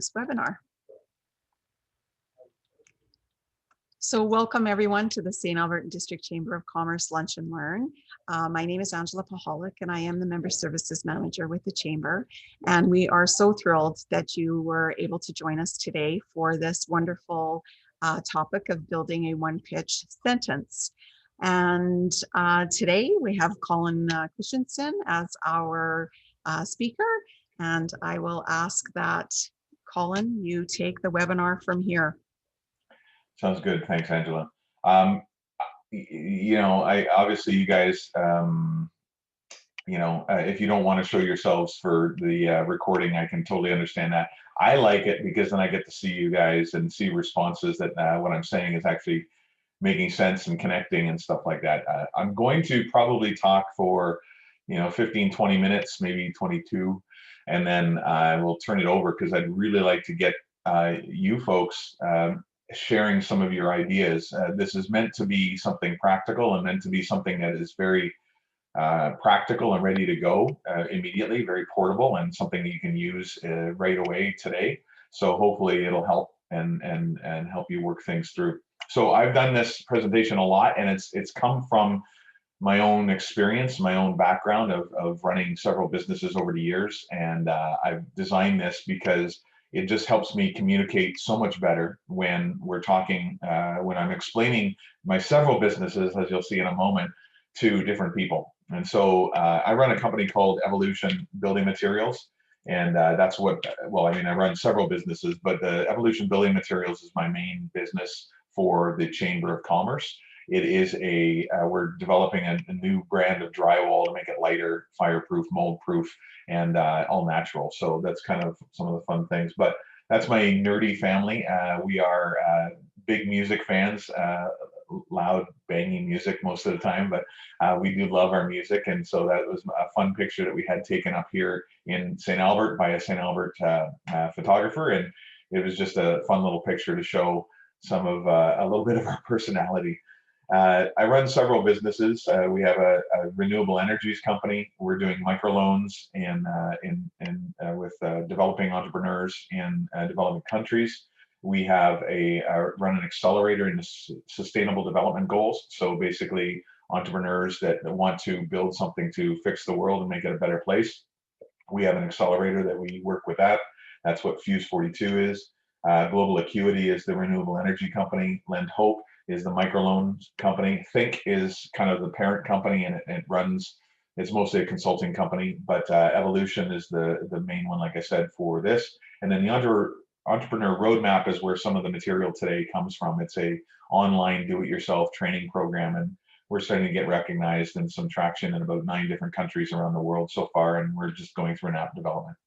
this webinar. So welcome everyone to the St. Alberta District Chamber of Commerce Lunch and Learn. My name is Angela Pahalik and I am the Member Services Manager with the Chamber. And we are so thrilled that you were able to join us today for this wonderful topic of building a one-pitch sentence. And today we have Colin Christensen as our speaker. And I will ask that, Colin, you take the webinar from here. Sounds good. Thanks, Angela. Obviously you guys, if you don't want to show yourselves for the recording, I can totally understand that. I like it because then I get to see you guys and see responses that what I'm saying is actually making sense and connecting and stuff like that. I'm going to probably talk for, 15, 20 minutes, maybe 22, and then we'll turn it over because I'd really like to get you folks sharing some of your ideas. This is meant to be something practical and meant to be something that is very practical and ready to go immediately, very portable and something that you can use right away today. So hopefully it'll help and help you work things through. So I've done this presentation a lot and it's come from my own experience, my own background of running several businesses over the years. And I've designed this because it just helps me communicate so much better when we're talking, when I'm explaining my several businesses, as you'll see in a moment, to different people. And so I run a company called Evolution Building Materials. And that's what, I run several businesses, but the Evolution Building Materials is my main business for the Chamber of Commerce. It is we're developing a new brand of drywall to make it lighter, fireproof, mold-proof, and all natural. So that's kind of some of the fun things. But that's my nerdy family. We are big music fans, loud, banging music most of the time, but we do love our music. And so that was a fun picture that we had taken up here in St. Albert by a St. Albert photographer. And it was just a fun little picture to show some of a little bit of our personality. I run several businesses. We have a renewable energies company. We're doing microloans with developing entrepreneurs in developing countries. We have run an accelerator in the sustainable development goals. So basically entrepreneurs that want to build something to fix the world and make it a better place. We have an accelerator that we work with that. That's what Fuse 42 is. Global Acuity is the renewable energy company. Lend Hope is the microloan company. Think is kind of the parent company, and it's mostly a consulting company, but Evolution is the main one, like I said, for this. And then the Entrepreneur Roadmap is where some of the material today comes from. It's a online do-it-yourself training program, and we're starting to get recognized in some traction in about 9 different countries around the world so far, and we're just going through an app development.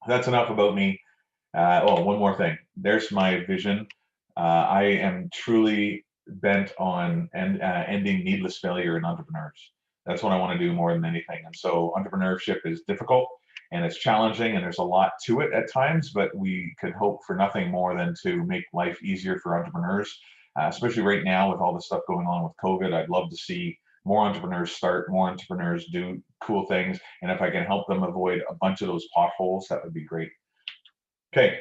That's enough about me. One more thing. There's my vision. I am truly bent on ending needless failure in entrepreneurs. That's what I want to do more than anything. And so entrepreneurship is difficult and it's challenging and there's a lot to it at times, but we could hope for nothing more than to make life easier for entrepreneurs, especially right now with all the stuff going on with COVID. I'd love to see more entrepreneurs start, more entrepreneurs do cool things. And if I can help them avoid a bunch of those potholes, that would be great. Okay.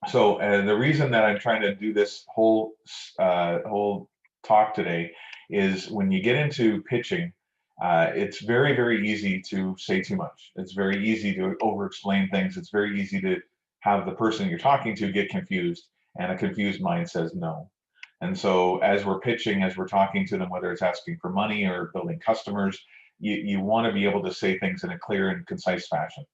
So the reason that I'm trying to do this whole talk today is when you get into pitching, it's very, very easy to say too much. It's very easy to over-explain things. It's very easy to have the person you're talking to get confused, and a confused mind says no. And so as we're pitching, as we're talking to them, whether it's asking for money or building customers, you want to be able to say things in a clear and concise fashion.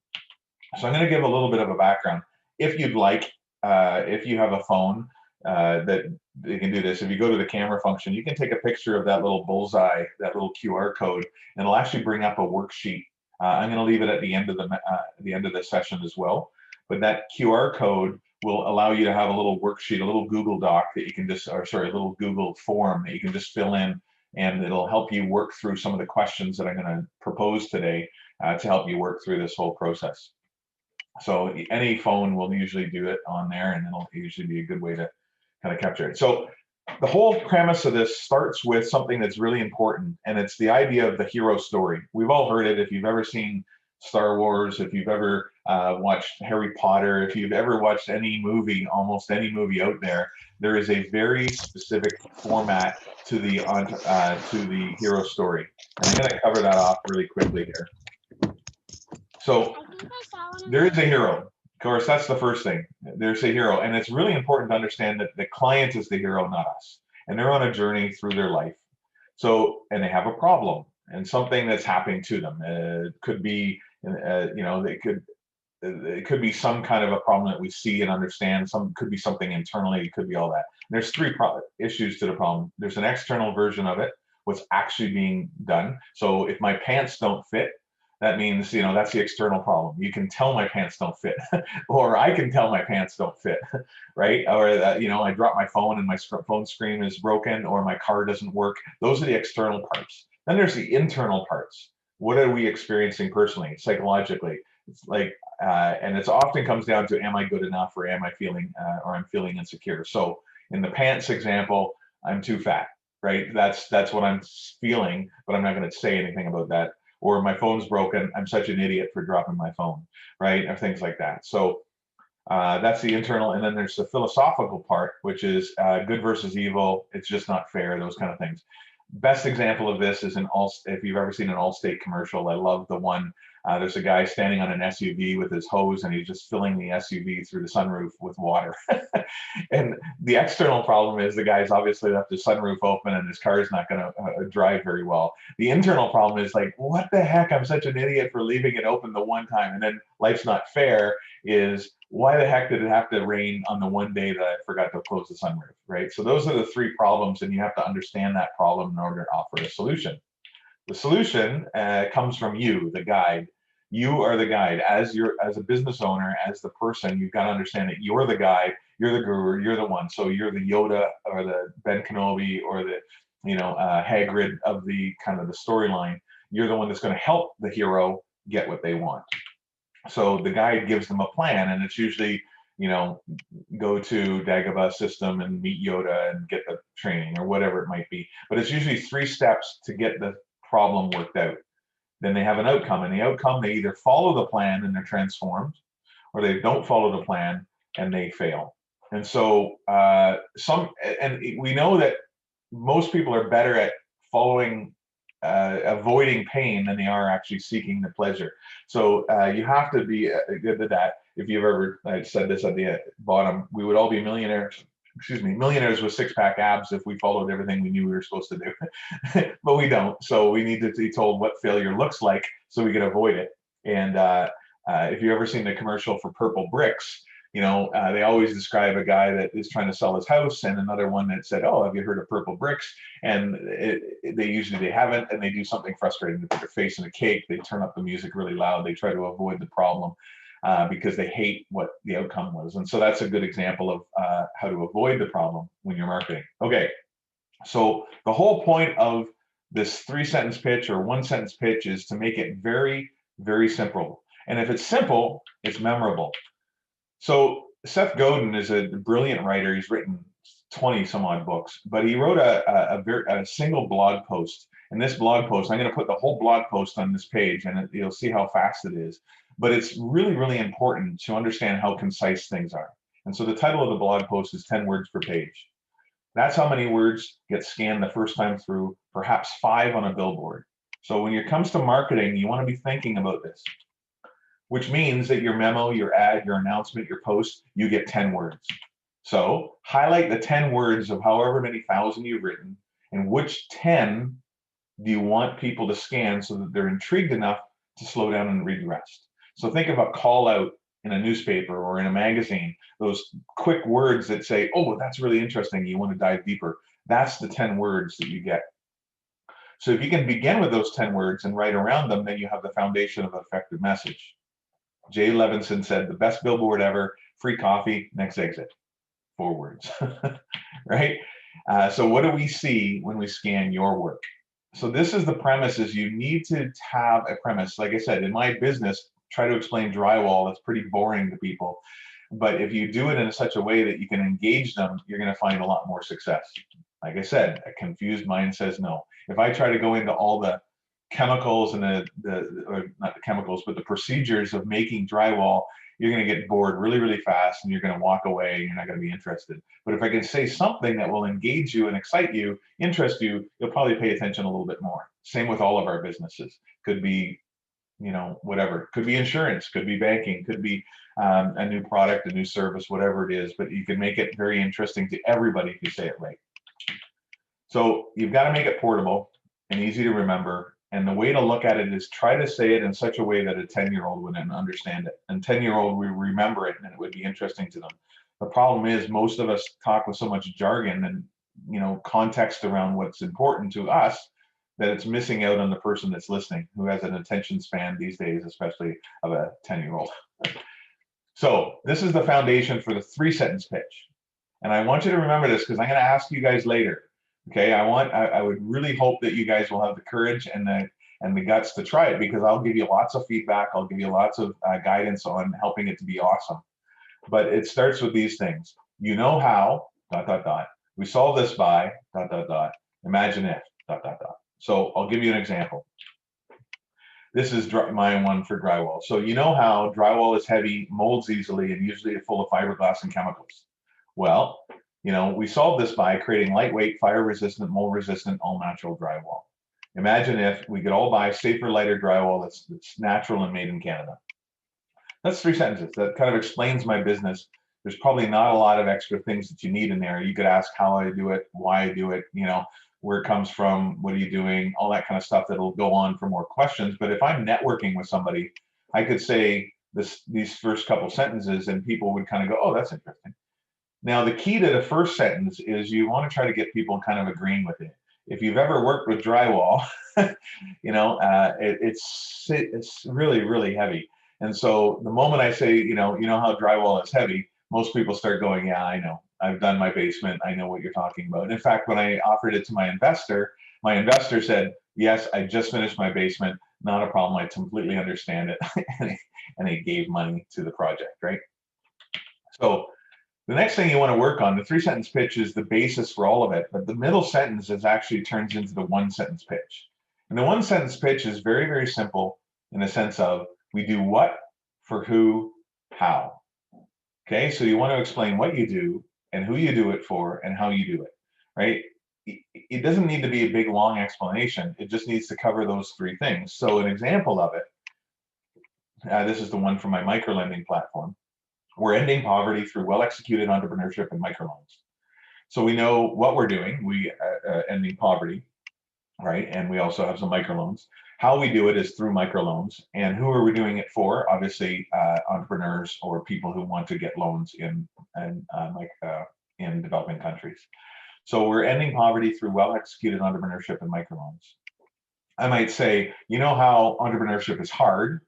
So I'm going to give a little bit of a background. If you'd like, if you have a phone that you can do this, if you go to the camera function, you can take a picture of that little bullseye, that little QR code, and it'll actually bring up a worksheet. I'm going to leave it at the end of the session as well. But that QR code will allow you to have a little worksheet, a little Google Doc that you can just, a little Google form that you can just fill in, and it'll help you work through some of the questions that I'm going to propose today to help you work through this whole process. So any phone will usually do it on there, and it'll usually be a good way to kind of capture it. So the whole premise of this starts with something that's really important, and it's the idea of the hero story. We've all heard it. If you've ever seen Star Wars, if you've ever watched Harry Potter, if you've ever watched any movie, almost any movie out there, there is a very specific format to the hero story. And I'm going to cover that off really quickly here. So there is a hero. Of course, that's the first thing. There's a hero, and it's really important to understand that the client is the hero, not us. And they're on a journey through their life. So, and they have a problem and something that's happening to them. It could be, it could be some kind of a problem that we see and understand. Some could be something internally. It could be all that. And there's three issues to the problem. There's an external version of it, what's actually being done. So if my pants don't fit, that means, that's the external problem. You can tell my pants don't fit, or I can tell my pants don't fit, right? Or I drop my phone and my phone screen is broken, or my car doesn't work. Those are the external parts. Then there's the internal parts. What are we experiencing personally, psychologically? It's like, and it often comes down to, am I good enough, or am I feeling, or I'm feeling insecure? So in the pants example, I'm too fat, right? That's what I'm feeling, but I'm not going to say anything about that. Or my phone's broken, I'm such an idiot for dropping my phone, right? Or things like that. So that's the internal. And then there's the philosophical part, which is good versus evil. It's just not fair, those kind of things. Best example of this is if you've ever seen an Allstate commercial. I love the one, there's a guy standing on an SUV with his hose, and he's just filling the SUV through the sunroof with water. And the external problem is the guy's obviously left his sunroof open and his car is not going to drive very well. The internal problem is like, what the heck? I'm such an idiot for leaving it open the one time. And then life's not fair is, why the heck did it have to rain on the one day that I forgot to close the sunroof, right? So those are the three problems, and you have to understand that problem in order to offer a solution. The solution comes from you, the guide. You are the guide. As a business owner, as the person, you've got to understand that you're the guide, you're the guru, you're the one. So you're the Yoda or the Ben Kenobi or the Hagrid of the kind of the storyline. You're the one that's going to help the hero get what they want. So the guide gives them a plan, and it's usually, go to Dagobah system and meet Yoda and get the training or whatever it might be. But it's usually 3 steps to get the problem worked out. Then they have an outcome, and the outcome, they either follow the plan and they're transformed, or they don't follow the plan and they fail. And so we know that most people are better at avoiding pain than they are actually seeking the pleasure. So you have to be good at that. If you've ever, I said this at the bottom, we would all be millionaires with 6-pack abs if we followed everything we knew we were supposed to do. But we don't. So we need to be told what failure looks like so we can avoid it. And if you've ever seen the commercial for Purple Bricks, they always describe a guy that is trying to sell his house, and another one that said, oh, have you heard of Purple Bricks? And they haven't, and they do something frustrating. They put their face in a cake, they turn up the music really loud, they try to avoid the problem because they hate what the outcome was. And so that's a good example of how to avoid the problem when you're marketing. Okay, so the whole point of this 3-sentence pitch or 1-sentence pitch is to make it very, very simple. And if it's simple, it's memorable. So Seth Godin is a brilliant writer. He's written 20 some odd books, but he wrote a single blog post. And this blog post, I'm going to put the whole blog post on this page, and you'll see how fast it is. But it's really, really important to understand how concise things are. And so the title of the blog post is 10 words per page. That's how many words get scanned the first time through, perhaps 5 on a billboard. So when it comes to marketing, you want to be thinking about this, which means that your memo, your ad, your announcement, your post, you get 10 words. So highlight the 10 words of however many thousand you've written, and which 10 do you want people to scan so that they're intrigued enough to slow down and read the rest. So think of a call out in a newspaper or in a magazine, those quick words that say, oh, that's really interesting, you want to dive deeper. That's the 10 words that you get. So if you can begin with those 10 words and write around them, then you have the foundation of an effective message. Jay Levinson said, the best billboard ever, free coffee, next exit. 4 words, right? So what do we see when we scan your work? So this is the premise, is you need to have a premise. Like I said, in my business, try to explain drywall. That's pretty boring to people. But if you do it in such a way that you can engage them, you're going to find a lot more success. Like I said, a confused mind says no. If I try to go into all the chemicals and or not the chemicals, but the procedures of making drywall, you're going to get bored really, really fast, and you're going to walk away and you're not going to be interested. But if I can say something that will engage you and excite you, interest you, you'll probably pay attention a little bit more. Same with all of our businesses. Could be, you know, whatever. Could be insurance, could be banking, could be a new product, a new service, whatever it is. But you can make it very interesting to everybody if you say it right. So you've got to make it portable and easy to remember. And the way to look at it is try to say it in such a way that a 10-year-old would understand it. And 10-year-old would remember it and it would be interesting to them. The problem is most of us talk with so much jargon and, you know, context around what's important to us that it's missing out on the person that's listening, who has an attention span these days, especially of a 10-year-old. So this is the foundation for the 3-sentence pitch. And I want you to remember this because I'm going to ask you guys later. Okay, I would really hope that you guys will have the courage and the guts to try it, because I'll give you lots of feedback. I'll give you lots of guidance on helping it to be awesome. But it starts with these things. You know how, ... We solve this by ... Imagine if ... So I'll give you an example. This is my one for drywall. So you know how drywall is heavy, molds easily, and usually full of fiberglass and chemicals. Well, you know, we solve this by creating lightweight, fire-resistant, mold-resistant, all-natural drywall. Imagine if we could all buy safer, lighter drywall that's natural and made in Canada. That's 3 sentences. That kind of explains my business. There's probably not a lot of extra things that you need in there. You could ask how I do it, why I do it, you know, where it comes from, what are you doing, all that kind of stuff that'll go on for more questions. But if I'm networking with somebody, I could say these first couple sentences and people would kind of go, oh, that's interesting. Now, the key to the first sentence is you want to try to get people kind of agreeing with it. If you've ever worked with drywall, you know, it's really, really heavy. And so the moment I say, you know how drywall is heavy, most people start going, yeah, I know. I've done my basement. I know what you're talking about. And in fact, when I offered it to my investor said, yes, I just finished my basement. Not a problem. I completely understand it. And he gave money to the project, right? So the next thing you want to work on, the 3-sentence pitch is the basis for all of it, but the middle sentence actually turns into the 1-sentence pitch. And the 1-sentence pitch is very, very simple in the sense of we do what, for who, how. Okay, so you want to explain what you do and who you do it for and how you do it, right? It doesn't need to be a big, long explanation. It just needs to cover those 3 things. So an example of it, this is the one from my microlending platform. We're ending poverty through well-executed entrepreneurship and microloans. So we know what we're doing. We ending poverty, right? And we also have some microloans. How we do it is through microloans. And who are we doing it for? Obviously, entrepreneurs or people who want to get loans in developing countries. So we're ending poverty through well-executed entrepreneurship and microloans. I might say, you know how entrepreneurship is hard,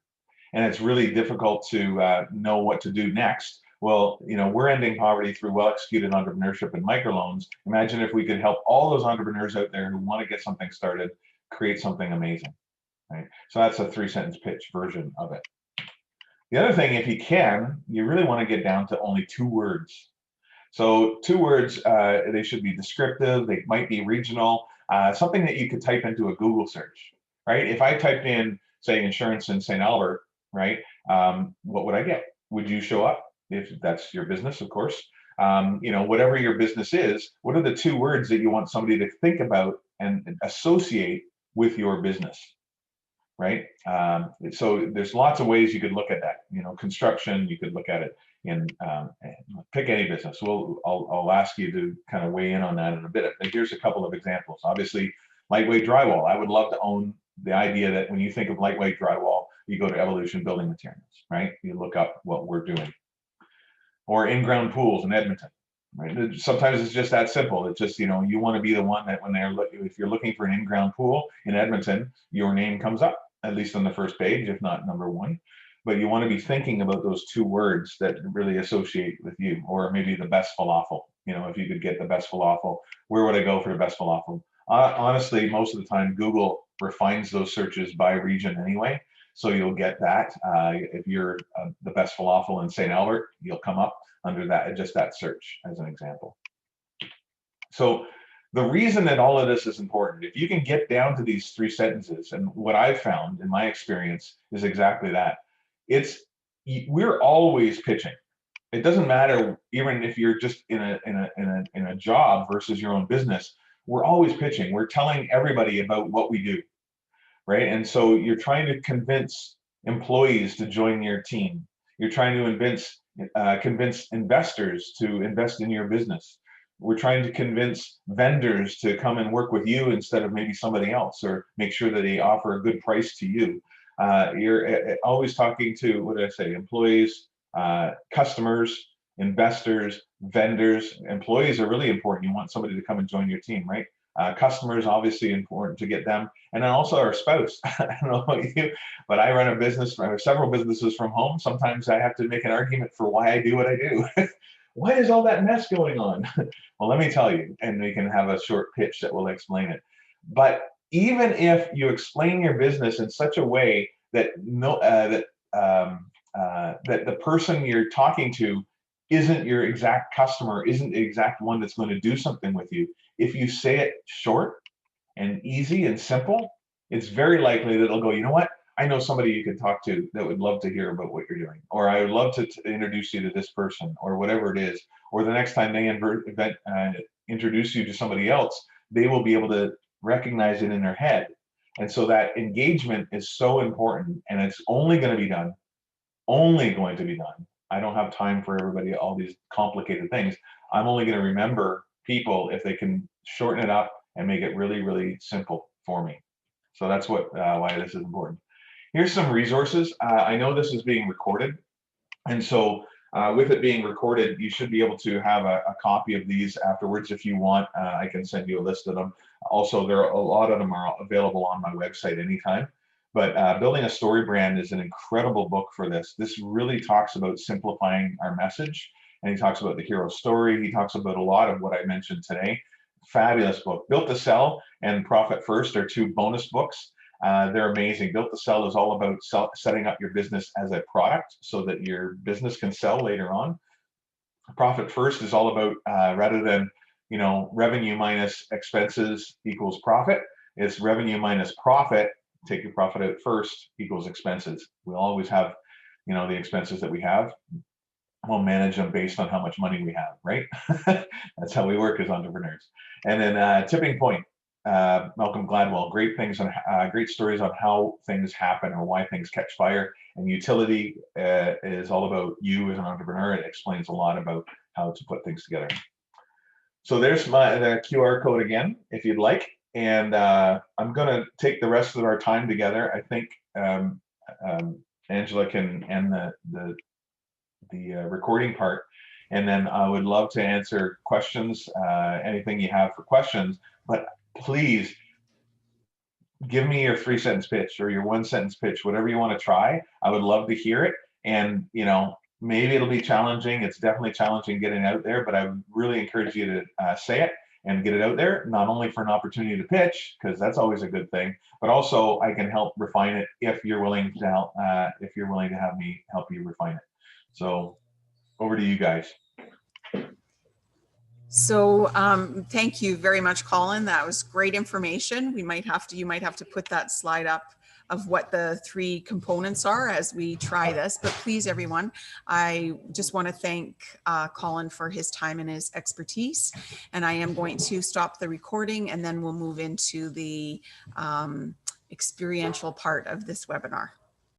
and it's really difficult to know what to do next. Well, you know, we're ending poverty through well-executed entrepreneurship and microloans. Imagine if we could help all those entrepreneurs out there who want to get something started, create something amazing, right? So that's a 3-sentence pitch version of it. The other thing, if you can, you really want to get down to only 2 words. So 2 words, they should be descriptive, they might be regional, something that you could type into a Google search, right? If I typed in, say, insurance in St. Albert, right? What would I get? Would you show up? If that's your business, of course. You know, whatever your business is, what are the 2 words that you want somebody to think about and associate with your business, right? So there's lots of ways you could look at that. You know, construction, you could look at it in, pick any business. I'll ask you to kind of weigh in on that in a bit. Here's a couple of examples. Obviously, lightweight drywall. I would love to own the idea that when you think of lightweight drywall, you go to Evolution Building Materials, right? You look up what we're doing. Or in-ground pools in Edmonton, right? Sometimes it's just that simple. It's just, you know, you want to be the one that when if you're looking for an in-ground pool in Edmonton, your name comes up, at least on the first page, if not number 1. But you want to be thinking about those 2 words that really associate with you, or maybe the best falafel. You know, if you could get the best falafel, where would I go for the best falafel? Honestly, most of the time, Google refines those searches by region anyway. So you'll get that. If you're the best falafel in St. Albert, you'll come up under that, just that search as an example. So The reason that all of this is important, if you can get down to these 3 sentences, and what I've found in my experience is exactly that. We're always pitching. It doesn't matter, even if you're just in a job versus your own business, we're always pitching. We're telling everybody about what we do, right? And so you're trying to convince employees to join your team. You're trying to convince investors to invest in your business. We're trying to convince vendors to come and work with you instead of maybe somebody else, or make sure that they offer a good price to you. You're always talking to, what did I say, employees, customers, investors, vendors. Employees are really important. You want somebody to come and join your team, right? Customers, obviously important to get them. And then also our spouse. I don't know about you, but I run a business, I have several businesses from home. Sometimes I have to make an argument for why I do what I do. Why is all that mess going on? Well, let me tell you, and we can have a short pitch that will explain it. But even if you explain your business in such a way that that the person you're talking to isn't your exact customer, isn't the exact one that's going to do something with you, if you say it short and easy and simple, it's very likely that it'll go, you know what? I know somebody you can talk to that would love to hear about what you're doing, or I would love to introduce you to this person, or whatever it is. Or the next time they introduce you to somebody else, they will be able to recognize it in their head. And so that engagement is so important, and it's only going to be done. I don't have time for everybody, all these complicated things. I'm only going to remember people if they can shorten it up and make it really, really simple for me. So that's why this is important. Here's some resources. I know this is being recorded, and so with it being recorded, you should be able to have a copy of these afterwards if you want. I can send you a list of them. Also, a lot of them are available on my website anytime. But Building a Story Brand is an incredible book for this. This really talks about simplifying our message, and he talks about the hero story. He talks about a lot of what I mentioned today. Fabulous book. Built to Sell and Profit First are 2 bonus books. They're amazing. Built to Sell is all about setting up your business as a product so that your business can sell later on. Profit First is all about rather than revenue minus expenses equals profit, it's revenue minus profit. Take your profit out first equals expenses. We'll always have the expenses that we have. We'll manage them based on how much money we have, right? That's how we work as entrepreneurs. And then Tipping Point, Malcolm Gladwell, great stories on how things happen or why things catch fire. And Utility is all about you as an entrepreneur. It explains a lot about how to put things together. So there's the QR code again, if you'd like. And I'm going to take the rest of our time together. I think Angela can end the recording part, and then I would love to answer questions, anything you have for questions. But please give me your 3-sentence pitch or your 1-sentence pitch, whatever you want to try. I would love to hear it. And maybe it'll be challenging. It's definitely challenging getting out there, but I would really encourage you to say it and get it out there, not only for an opportunity to pitch, because that's always a good thing, but also I can help refine it if you're willing to help, have me help you refine it. So over to you guys. So thank you very much, Colin. That was great information. You might have to put that slide up of what the 3 components are as we try this. But please, everyone, I just want to thank Colin for his time and his expertise. And I am going to stop the recording, and then we'll move into the experiential part of this webinar.